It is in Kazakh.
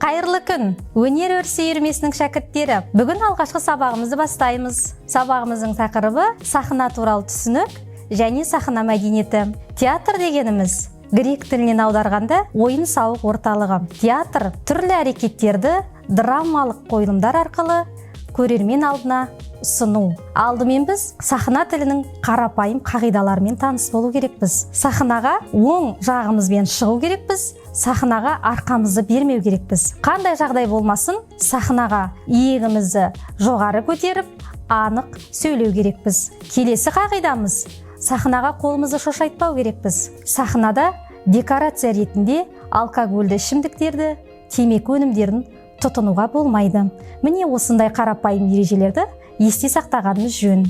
Қайырлы күн! Өнер өрісі үйірмесінің шәкірттері. Бүгін алғашқы сабағымызды бастаймыз. Сабағымыздың тақырыбы сахна туралы түсінік және сахна мәдениеті. Театр дегеніміз грек тілінен аударғанда ойын-сауық орталығы. Театр түрлі әрекеттерді драмалық қойылымдар арқылы көрермен алдына ұсыну. Алдымен біз сахна тілінің қарапайым қағидаларымен таныс болу керекпіз. Сахнаға оң жағымызбен шығу керекпіз. Сахнаға арқамызды бермеу керекпіз. Қандай жағдай болмасын, сахнаға иегімізді жоғары көтеріп, анық сөйлеу керекпіз. Келесі қағидамыз: сахнаға қолымызды шошайтпау керекпіз. Сахнада декорация ретінде алкогольді ішімдіктерді, темекі өнімдерін тұтынуға болмайды. Міне осындай қарапайым ережелерді есте сақтағанымыз жөн.